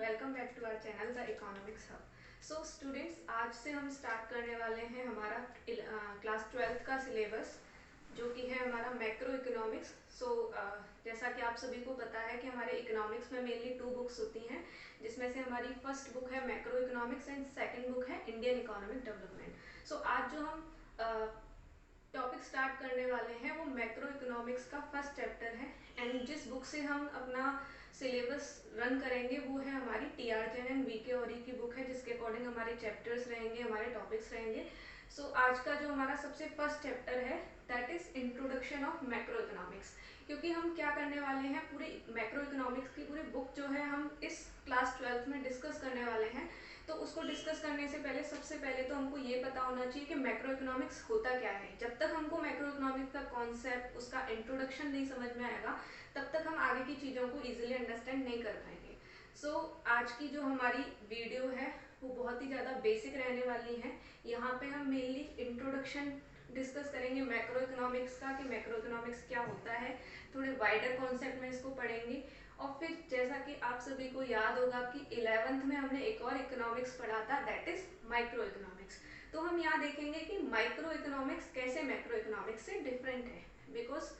Welcome back to our channel the economics hub. So students, आज से हम start करने वाले हैं हमारा क्लास 12th का सिलेबस, जो कि है हमारा मैक्रो इकोनॉमिक्स। जैसा कि आप सभी को पता है कि हमारे इकोनॉमिक्स में मेनली 2 बुक्स होती हैं, जिसमें से हमारी फर्स्ट बुक है macro economics and second book है इंडियन इकोनॉमिक डेवलपमेंट। आज जो हम टॉपिक स्टार्ट करने वाले हैं वो मैक्रो इकोनॉमिक्स का फर्स्ट चैप्टर है। एंड जिस बुक से हम अपना सिलेबस रन करेंगे वो है हमारी टी.आर. Jain and VK. औरी की बुक है, जिसके अकॉर्डिंग हमारे चैप्टर्स रहेंगे, हमारे टॉपिक्स रहेंगे। आज का जो हमारा सबसे फर्स्ट चैप्टर है that is introduction of macro economics. क्योंकि हम क्या करने वाले हैं, पूरी मैक्रो इकोनॉमिक्स की पूरी बुक जो है हम इस क्लास 12th में डिस्कस करने वाले हैं। तो उसको डिस्कस करने से पहले सबसे पहले तो हमको ये पता होना चाहिए कि मैक्रो इकोनॉमिक्स होता क्या है। जब तक हमको मैक्रो इकोनॉमिक्स का कॉन्सेप्ट, उसका इंट्रोडक्शन नहीं समझ में आएगा, तब तक हम आगे की चीज़ों को इजीली अंडरस्टैंड नहीं कर पाएंगे। आज की जो हमारी वीडियो है वो बहुत ही ज़्यादा बेसिक रहने वाली है। यहाँ पे हम मेनली इंट्रोडक्शन डिस्कस करेंगे मैक्रो इकोनॉमिक्स का, कि मैक्रो इकोनॉमिक्स क्या होता है, थोड़े वाइडर कॉन्सेप्ट में इसको पढ़ेंगे। और फिर जैसा कि आप सभी को याद होगा कि 11th में हमने एक और इकोनॉमिक्स पढ़ा था, दैट इज माइक्रो इकोनॉमिक्स। तो हम यहाँ देखेंगे कि माइक्रो इकोनॉमिक्स कैसे मैक्रो इकोनॉमिक्स से डिफरेंट है। बिकॉज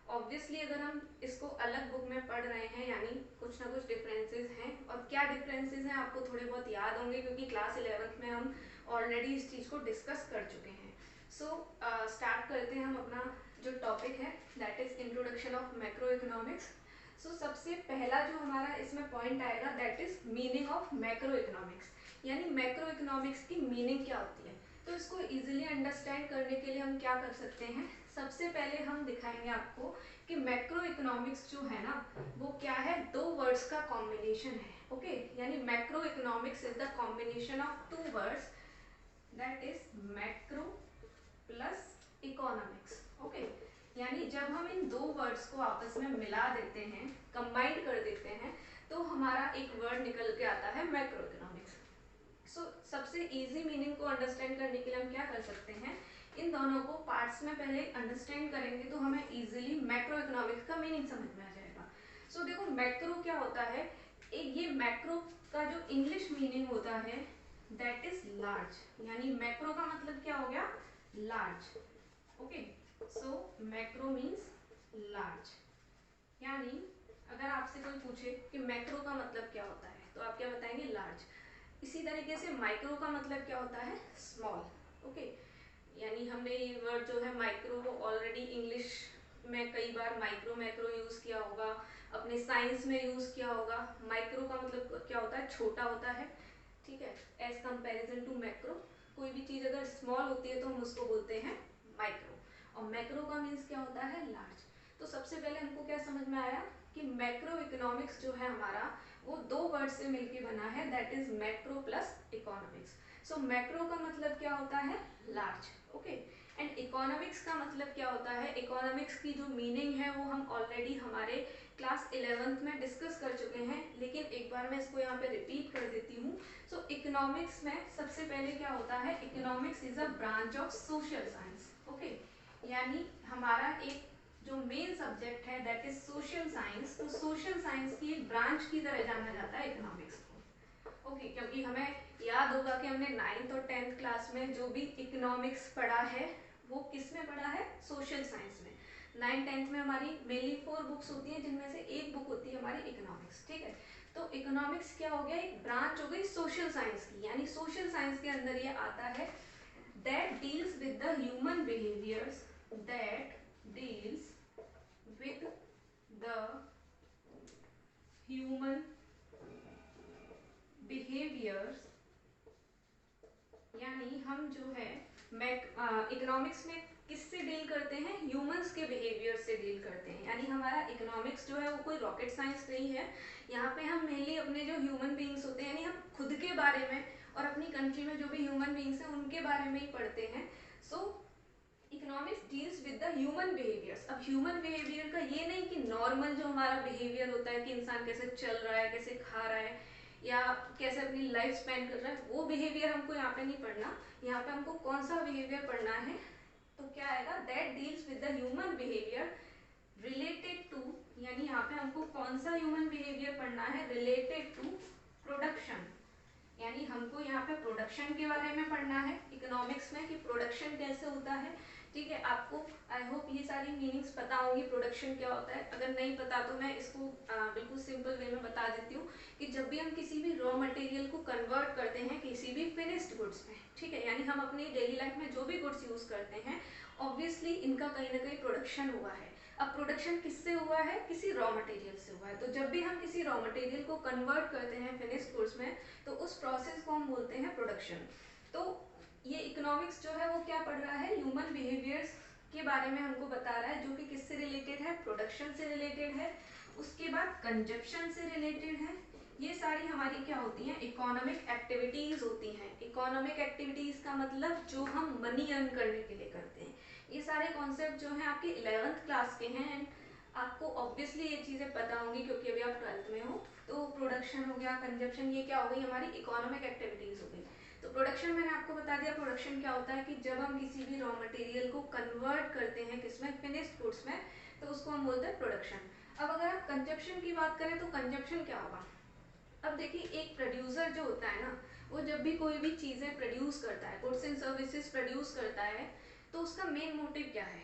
ऑब्वियसली अगर हम इसको अलग बुक में पढ़ रहे हैं, यानी कुछ ना कुछ डिफरेंसेस हैं। और क्या डिफरेंसेस हैं आपको थोड़े बहुत याद होंगे, क्योंकि क्लास 11th में हम ऑलरेडी इस चीज़ को डिस्कस कर चुके हैं। स्टार्ट करते हैं हम अपना जो टॉपिक है, that is introduction of macro economics. सबसे पहला जो हमारा इसमें पॉइंट आएगा that is meaning of macro economics, यानी मैक्रो इकोनॉमिक्स की मीनिंग क्या होती है। तो इसको इजीली अंडरस्टैंड करने के लिए हम क्या कर सकते हैं, सबसे पहले हम दिखाएंगे आपको कि मैक्रो इकोनॉमिक्स जो है ना वो क्या है, 2 वर्ड्स का कॉम्बिनेशन है। ओके, यानी macro economics is the combination of 2 words, that is macro plus economics. Okay, यानी जब हम इन 2 वर्ड्स को आपस में मिला देते हैं, कंबाइन कर देते हैं, तो हमारा एक वर्ड निकल के आता है मैक्रो इकोनॉमिक्स। सबसे इजी मीनिंग को अंडरस्टैंड करने के लिए हम क्या कर सकते हैं, इन दोनों को पार्ट्स में पहले अंडरस्टैंड करेंगे तो हमें इजीली मैक्रो इकोनॉमिक्स का मीनिंग समझ में आ जाएगा। देखो मैक्रो क्या होता है, एक ये मैक्रो का जो इंग्लिश मीनिंग होता है दैट इज लार्ज, यानी मैक्रो का मतलब क्या हो गया, large. Okay, macro means large. यानी अगर आपसे कोई पूछे कि मैक्रो का मतलब क्या होता है, तो आप क्या बताएंगे, लार्ज। इसी तरीके से माइक्रो का मतलब क्या होता है, स्मॉल। ओके, यानी हमने ये वर्ड जो है माइक्रो ऑलरेडी इंग्लिश में कई बार माइक्रो मैक्रो यूज किया होगा, अपने साइंस में यूज किया होगा। माइक्रो का मतलब क्या होता है, छोटा होता है, ठीक है, एज कंपेरिजन टू मैक्रो। कोई भी चीज अगर स्मॉल होती है तो हम उसको बोलते हैं माइक्रो, और मैक्रो का मीन्स क्या होता है, लार्ज। तो सबसे पहले हमको क्या समझ में आया कि मैक्रो इकोनॉमिक्स जो है हमारा वो 2 वर्ड से मिलके बना है, that is macro plus economics. Macro का मतलब क्या होता है, लार्ज। ओके, एंड इकोनॉमिक्स का मतलब क्या होता है, इकोनॉमिक्स की जो मीनिंग है वो हम ऑलरेडी हमारे क्लास 11th में डिस्कस कर चुके हैं, लेकिन एक बार मैं इसको यहाँ पे रिपीट कर देती हूँ। इकोनॉमिक्स में सबसे पहले क्या होता है, economics is a branch of social science. Okay, यानी हमारा एक जो मेन सब्जेक्ट है दैट इज सोशल साइंस। तो सोशल साइंस की एक ब्रांच की तरह जाना जाता है इकोनॉमिक्स को। ओके, क्योंकि हमें याद होगा कि हमने 9th और 10th क्लास में जो भी इकोनॉमिक्स पढ़ा है वो किस में पढ़ा है, सोशल साइंस में। 9th 10th में हमारी मेनली 4 बुक्स होती हैं, जिनमें से एक बुक होती है हमारी इकोनॉमिक्स। ठीक है, तो इकोनॉमिक्स क्या हो गया, एक ब्रांच हो गई सोशल साइंस की, यानी सोशल साइंस के अंदर ये आता है that deals with the human behaviours, that deals with the human behaviors। यानी हम जो है इकोनॉमिक्स में किससे डील करते हैं, ह्यूमंस के बिहेवियर से डील करते हैं। यानी हमारा इकोनॉमिक्स जो है वो कोई रॉकेट साइंस नहीं है। यहाँ पे हम मेनली अपने जो ह्यूमन बीइंग्स होते हैं, यानी हम खुद के बारे में और अपनी कंट्री में जो भी ह्यूमन बीइंग्स हैं उनके बारे में ही पढ़ते हैं। Economics deals with the human behaviours. अब ह्यूमन बिहेवियर का ये नहीं कि नॉर्मल जो हमारा बिहेवियर होता है कि इंसान कैसे चल रहा है, कैसे खा रहा है, या कैसे अपनी लाइफ स्पेंड कर रहा है, वो बिहेवियर हमको यहाँ पे नहीं पढ़ना। यहाँ पे हमको कौन सा बिहेवियर पढ़ना है, तो क्या आएगा, that deals with the human behaviour related to, यानी यहाँ पे हमको कौन सा ह्यूमन बिहेवियर पढ़ना है, रिलेटेड टू प्रोडक्शन, यानी हमको यहाँ पे प्रोडक्शन के बारे में पढ़ना है इकोनॉमिक्स में कि प्रोडक्शन कैसे होता है। ठीक है, आपको आई होप ये सारी मीनिंग्स पता होगी प्रोडक्शन क्या होता है। अगर नहीं पता तो मैं इसको बिल्कुल सिंपल वे में बता देती हूँ कि जब भी हम किसी भी रॉ मटेरियल को कन्वर्ट करते हैं किसी भी फिनिश्ड गुड्स में, ठीक है, यानी हम अपनी डेली लाइफ में जो भी गुड्स यूज करते हैं ऑब्वियसली इनका कहीं ना कहीं प्रोडक्शन हुआ है। अब प्रोडक्शन किससे हुआ है? किसी रॉ मटेरियल से हुआ है। तो जब भी हम किसी रॉ मटेरियल को कन्वर्ट करते हैं फिनिश्ड गुड्स में तो उस प्रोसेस को हम बोलते हैं प्रोडक्शन। तो ये इकोनॉमिक्स जो है वो क्या पढ़ रहा है? ह्यूमन बिहेवियर्स के बारे में हमको बता रहा है, जो कि किससे रिलेटेड है? प्रोडक्शन से रिलेटेड है। उसके बाद कंजप्शन से रिलेटेड है। ये सारी हमारी क्या होती हैं? इकोनॉमिक एक्टिविटीज होती हैं। इकोनॉमिक एक्टिविटीज का मतलब जो हम मनी अर्न करने के लिए करते हैं। ये सारे कॉन्सेप्ट जो हैं आपके 11th क्लास के हैं एंड आपको ऑब्वियसली ये चीज़ें पता होंगी क्योंकि अभी आप 12th में हो। तो प्रोडक्शन हो गया, कंजप्शन, ये क्या हो गई? हमारी इकोनॉमिक एक्टिविटीज हो गई। तो प्रोडक्शन मैंने आपको बता दिया। प्रोडक्शन क्या होता है कि जब हम किसी भी रॉ मटेरियल को कन्वर्ट करते हैं किसमें? फिनिश्ड गुड्स में, तो उसको हम बोलते हैं प्रोडक्शन। अब अगर आप कंजप्शन की बात करें तो कंजप्शन क्या होगा? अब देखिए, एक प्रोड्यूसर जो होता है ना, वो जब भी कोई भी चीज़ें प्रोड्यूस करता है, गुड्स एंड सर्विसेज प्रोड्यूस करता है, तो उसका मेन मोटिव क्या है?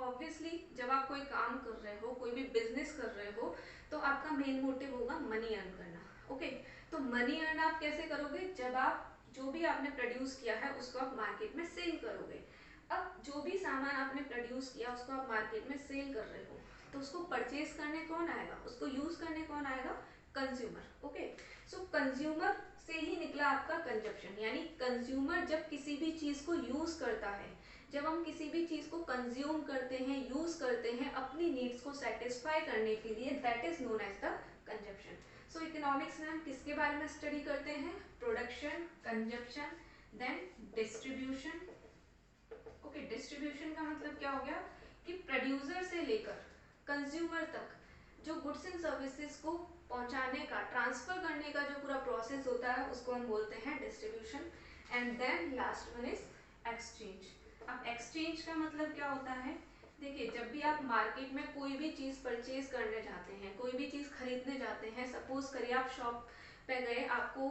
ऑब्वियसली जब आप कोई काम कर रहे हो, कोई भी बिजनेस कर रहे हो, तो आपका मेन मोटिव होगा मनी अर्न करना। ओके, तो मनी अर्न आप कैसे करोगे? जब आप जो भी आपने प्रोड्यूस किया है उसको आप मार्केट में सेल करोगे। अब जो भी सामान आपने प्रोड्यूस किया उसको आप मार्केट में सेल कर रहे हो, तो उसको परचेज करने कौन आएगा? उसको यूज करने कौन आएगा? कंज्यूमर। ओके, सो कंज्यूमर से ही निकला आपका कंजप्शन, यानी कंज्यूमर जब किसी भी चीज को यूज करता है, जब हम किसी भी चीज को कंज्यूम करते हैं, यूज करते हैं अपनी नीड्स को सेटिस्फाई करने के लिए, that is known as the consumption. So economics में हम किसके बारे में स्टडी करते हैं? Production, consumption, then distribution. Okay, distribution का मतलब क्या हो गया कि प्रोड्यूसर से लेकर कंज्यूमर तक जो गुड्स एंड सर्विसेज को पहुंचाने का, ट्रांसफर करने का जो पूरा प्रोसेस होता है उसको हम बोलते हैं distribution. And then last one is exchange. अब एक्सचेंज का मतलब क्या होता है? देखिए, जब भी आप मार्केट में कोई भी चीज परचेज करने जाते हैं, कोई भी चीज खरीदने जाते हैं, सपोज करिए आप शॉप पे गए, आपको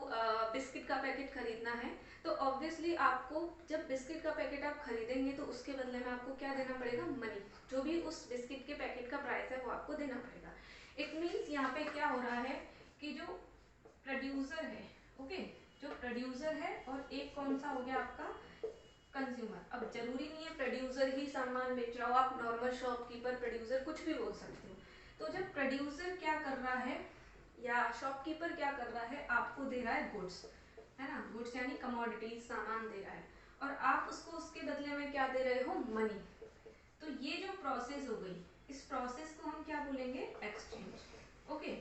बिस्किट का पैकेट खरीदना है, तो ऑब्वियसली आपको जब बिस्किट का पैकेट आप खरीदेंगे तो उसके बदले में आपको क्या देना पड़ेगा? मनी। जो भी उस बिस्किट के पैकेट का प्राइस है वो आपको देना पड़ेगा। इट मीन्स यहाँ पे क्या हो रहा है कि जो प्रोड्यूसर है, ओके, जो प्रोड्यूसर है और एक कौन सा हो गया आपका? कंज्यूमर। अब जरूरी नहीं है प्रोड्यूसर ही सामान बेच रहा हो, आप नॉर्मल शॉपकीपर, प्रोड्यूसर कुछ भी बोल सकते हो। तो जब प्रोड्यूसर क्या कर रहा है या शॉपकीपर क्या कर रहा है? आपको दे रहा है गुड्स, है ना, गुड्स यानी कमोडिटीज, सामान दे रहा है, और आप उसको उसके बदले में क्या दे रहे हो? मनी। तो ये जो प्रोसेस हो गई, इस प्रोसेस को हम क्या बोलेंगे? Exchange. Okay,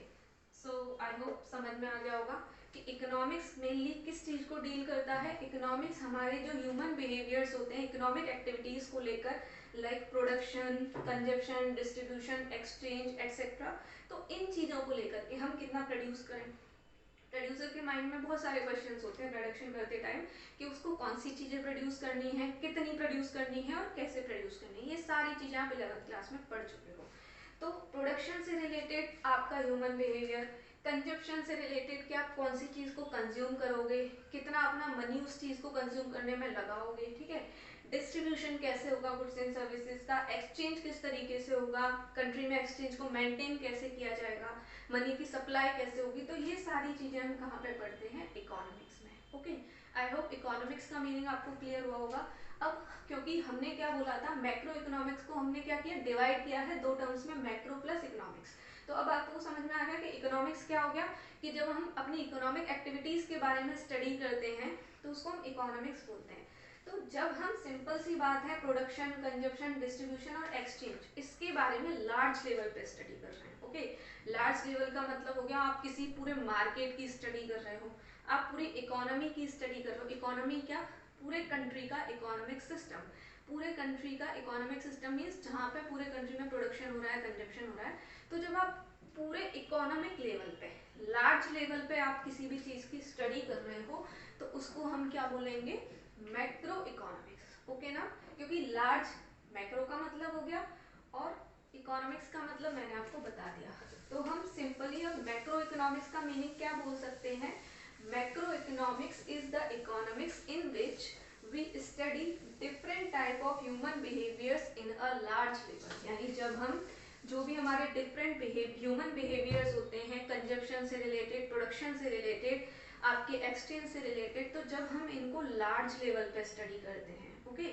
so I hope समझ में आ गया होगा कि इकोनॉमिक्स मेनली किस चीज को डील करता है। इकोनॉमिक्स हमारे जो ह्यूमन बिहेवियर्स होते हैं इकोनॉमिक एक्टिविटीज को लेकर, like production, consumption, distribution, exchange etcetera. तो इन चीजों को लेकर कि हम कितना प्रोड्यूस करें। प्रोड्यूसर के माइंड में बहुत सारे क्वेश्चंस होते हैं प्रोडक्शन करते टाइम कि उसको कौन सी चीजें प्रोड्यूस करनी है, कितनी प्रोड्यूस करनी है और कैसे प्रोड्यूस करनी है। ये सारी चीजें आप 11th क्लास में पढ़ चुके हो। तो प्रोडक्शन से रिलेटेड आपका ह्यूमन बिहेवियर, कंजप्शन से रिलेटेड कि आप कौन सी चीज को कंज्यूम करोगे, कितना अपना मनी उस चीज को कंज्यूम करने में लगाओगे, ठीक है। डिस्ट्रीब्यूशन कैसे होगा गुड्स एंड सर्विसेज का, एक्सचेंज किस तरीके से होगा, कंट्री में एक्सचेंज को मेंटेन कैसे किया जाएगा, मनी की सप्लाई कैसे होगी। तो ये सारी चीजें हम कहाँ पे पढ़ते हैं? इकोनॉमिक्स में। ओके, आई होप इकोनॉमिक्स का मीनिंग आपको क्लियर हुआ होगा। अब क्योंकि हमने क्या बोला था, मैक्रो इकोनॉमिक्स को हमने क्या किया? डिवाइड किया है दो टर्म्स में, मैक्रो प्लस इकोनॉमिक्स। तो अब आपको समझ में आ गया कि इकोनॉमिक्स क्या हो गया कि जब हम अपनी इकोनॉमिक एक्टिविटीज के बारे में स्टडी करते हैं तो उसको हम इकोनॉमिक्स बोलते हैं। तो जब हम सिंपल सी बात है प्रोडक्शन, कंजप्शन, डिस्ट्रीब्यूशन और एक्सचेंज, इसके बारे में लार्ज लेवल पे स्टडी कर रहे हैं। ओके, लार्ज लेवल का मतलब हो गया आप किसी पूरे मार्केट की स्टडी कर रहे हो, आप पूरी इकोनॉमी की स्टडी कर रहे हो। इकोनॉमी क्या? पूरे कंट्री का इकोनॉमिक सिस्टम। पूरे कंट्री का इकोनॉमिक सिस्टम मीन्स जहाँ पे पूरे कंट्री में प्रोडक्शन हो रहा है, कंजप्शन हो रहा है। तो जब आप पूरे इकोनॉमिक लेवल पे, लार्ज लेवल पे आप किसी भी चीज की स्टडी कर रहे हो तो उसको हम क्या बोलेंगे? Macro economics. ओके ना, क्योंकि लार्ज, मैक्रो का मतलब हो गया और इकोनॉमिक्स का मतलब मैंने आपको बता दिया। तो हम सिंपली अब मैक्रो इकोनॉमिक्स का मीनिंग क्या बोल सकते हैं? Macroeconomics is the economics in which we study different type of human behaviours in a large level. यानी जब हम जो भी हमारे डिफरेंट ह्यूमन बिहेवियर्स होते हैं, कंजप्शन से रिलेटेड, प्रोडक्शन से रिलेटेड, आपके एक्सचेंज से रिलेटेड, तो जब हम इनको लार्ज लेवल पे स्टडी करते हैं, ओके,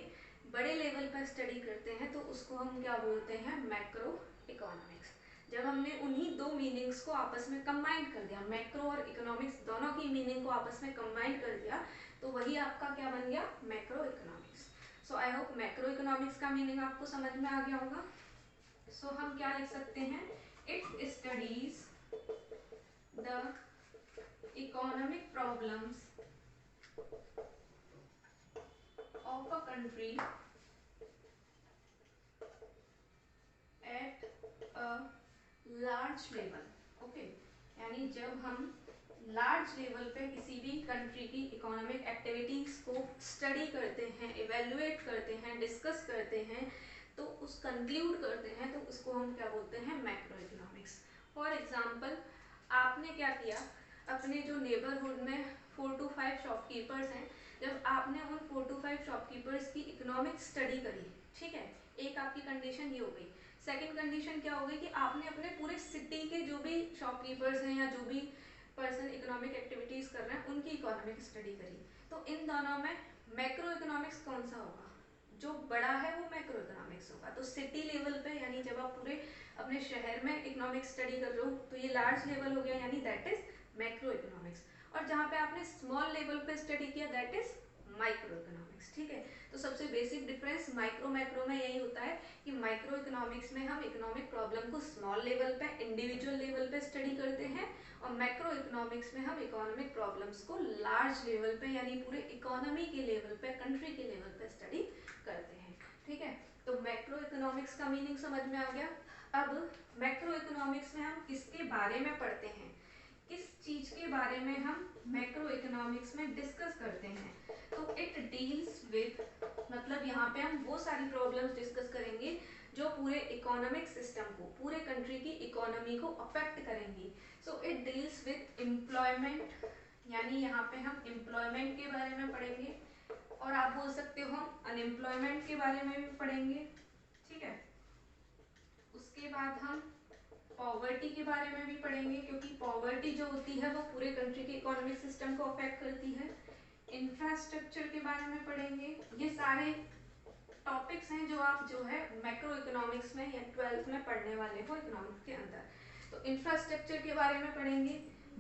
बड़े लेवल पर स्टडी करते हैं, तो उसको हम क्या बोलते हैं? Macro economics. जब हमने उन्हीं दो मीनिंग्स को आपस में कंबाइन कर दिया, मैक्रो और इकोनॉमिक्स दोनों की मीनिंग को आपस में कंबाइन कर दिया, तो वही आपका क्या बन गया? Macro economics. So I hope macro economics का मीनिंग आपको समझ में आ गया होगा। सो हम क्या लिख सकते हैं? It studies the economic problems of a country at a large level. Okay, यानी जब हम लार्ज लेवल पे किसी भी कंट्री की इकोनॉमिक एक्टिविटीज को स्टडी करते हैं, इवेल्युएट करते हैं, डिस्कस करते हैं, तो उस कंक्लूड करते हैं, तो उसको हम क्या बोलते हैं? Macro economics. फॉर एग्जांपल, आपने क्या किया, अपने जो नेबरहुड में 4 to 5 शॉपकीपर्स हैं, जब आपने उन 4 to 5 शॉपकीपर्स की इकोनॉमिक स्टडी करी, ठीक है, एक आपकी कंडीशन ये हो गई। सेकंड कंडीशन क्या हो गई कि आपने अपने पूरे सिटी के जो भी शॉपकीपर्स हैं या जो भी पर्सन इकोनॉमिक एक्टिविटीज कर रहे हैं, उनकी इकोनॉमिक स्टडी करी। तो इन दोनों में मैक्रो इकोनॉमिक्स कौन सा होगा? जो बड़ा है वो मैक्रो इकोनॉमिक्स होगा। तो सिटी लेवल पे, यानी जब आप पूरे अपने शहर में इकोनॉमिक स्टडी कर रहे हो, तो ये लार्ज लेवल हो गया, यानी दैट इज मैक्रो इकोनॉमिक्स। और जहाँ पे आपने स्मॉल लेवल पे स्टडी किया, दैट इज माइक्रो इकोनॉमिक्स। ठीक है, तो सबसे बेसिक डिफरेंस माइक्रो मैक्रो में यही होता है कि माइक्रो इकोनॉमिक्स में हम इकोनॉमिक प्रॉब्लम को स्मॉल लेवल पे, इंडिविजुअल लेवल पे स्टडी करते हैं, और मैक्रो इकोनॉमिक्स में हम इकोनॉमिक प्रॉब्लम्स को लार्ज लेवल पे, यानी पूरे इकोनॉमी के लेवल पे, कंट्री के लेवल पे स्टडी करते हैं। ठीक है, तो मैक्रो इकोनॉमिक्स का मीनिंग समझ में आ गया। अब मैक्रो इकोनॉमिक्स में हम किसके बारे में पढ़ते हैं, किस चीज के बारे में हम मैक्रो इकोनॉमिक्स में डिस्कस करते हैं? तो इट डील्स विद, मतलब यहाँ पे हम वो सारी प्रॉब्लम्स डिस्कस करेंगे जो पूरे इकोनॉमिक सिस्टम को, पूरे कंट्री की इकोनॉमी को अफेक्ट करेंगी। So it deals with employment, यानी यहाँ पे हम एम्प्लॉयमेंट के बारे में पढ़ेंगे, और आप बोल सकते हो हम अनएम्प्लॉयमेंट के बारे में भी पढ़ेंगे। ठीक है, उसके बाद हम पॉवर्टी के बारे में भी पढ़ेंगे, क्योंकि पॉवर्टी जो होती है वो पूरे कंट्री के इकोनॉमिक सिस्टम को अफेक्ट करती है। इंफ्रास्ट्रक्चर के बारे में पढ़ेंगे। ये सारे टॉपिक्स हैं जो आप जो है मैक्रो इकोनॉमिक्स में या 12th में पढ़ने वाले हो इकोनॉमिक्स के अंदर। तो इंफ्रास्ट्रक्चर के बारे में पढ़ेंगे,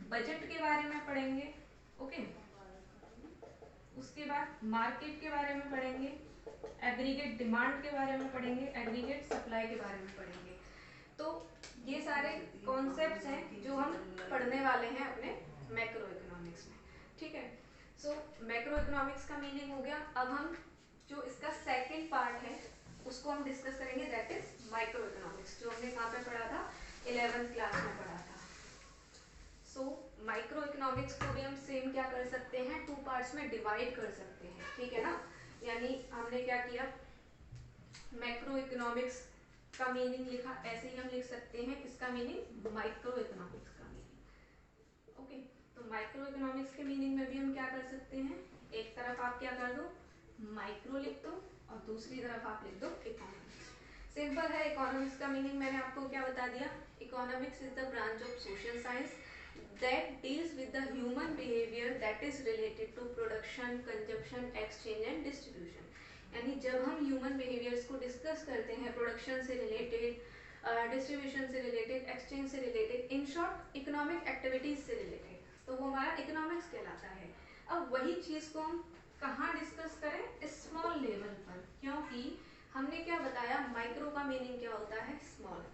बजट के बारे में पढ़ेंगे, ओके। उसके बाद मार्केट के बारे में पढ़ेंगे, एग्रीगेट डिमांड के बारे में पढ़ेंगे, एग्रीगेट सप्लाई के बारे में पढ़ेंगे। तो ये सारे कॉन्सेप्ट्स हैं जो हम पढ़ने वाले हैं अपने मैक्रो इकोनॉमिक्स में। ठीक है, सो मैक्रो इकोनॉमिक्स का मीनिंग हो गया। अब हम जो इसका सेकंड पार्ट है उसको हम डिस्कस करेंगे, दैट इज माइक्रो इकोनॉमिक्स, जो हमने कहाँ पे पढ़ा था? 11th क्लास में पढ़ा था। सो माइक्रो इकोनॉमिक्स को भी हम सेम क्या कर सकते हैं, 2 पार्ट्स में डिवाइड कर सकते हैं। ठीक है ना, यानी हमने क्या किया, मैक्रो इकोनॉमिक्स का मीनिंग लिखा, ऐसे ही हम लिख सकते हैं इसका मीनिंग माइक्रो इकोनॉमिक्स का मीनिंग। ओके, तो माइक्रो इकोनॉमिक्स के मीनिंग में भी हम क्या कर सकते हैं, एक तरफ आप क्या कर दो, माइक्रो लिख दो, और दूसरी तरफ आप लिख दो इकोनॉमिक्स। सिंपल है। इकोनॉमिक्स का मीनिंग मैंने आपको क्या बता दिया, economics is the branch of social science that deals with the human behavior that is related to production, consumption, exchange and distribution। यानी जब हम ह्यूमन बिहेवियर्स को डिस्कस करते हैं, प्रोडक्शन से रिलेटेड, डिस्ट्रीब्यूशन से रिलेटेड, एक्सचेंज से related, in short economic activities से रिलेटेड, तो वो हमारा इकोनॉमिक्स कहलाता है। अब वही चीज़ को हम कहाँ डिस्कस करें, स्मॉल लेवल पर, क्योंकि हमने क्या बताया, माइक्रो का मीनिंग क्या होता है, स्मॉल।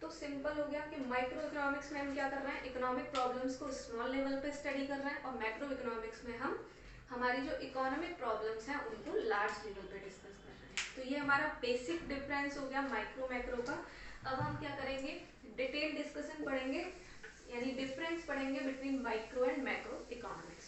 तो सिंपल हो गया कि माइक्रो इकोनॉमिक्स में हम क्या कर रहे हैं, इकोनॉमिक प्रॉब्लम्स को स्मॉल लेवल पे स्टडी कर रहे हैं, और मैक्रो इकोनॉमिक्स में हम हमारी जो इकोनॉमिक प्रॉब्लम्स हैं उनको लार्ज लेवल पे डिस्कस कर रहे हैं। तो ये हमारा बेसिक डिफरेंस हो गया माइक्रो मैक्रो का। अब हम क्या करेंगे, डिटेल डिस्कशन पढ़ेंगे, यानी डिफरेंस पढ़ेंगे between micro and macro economics.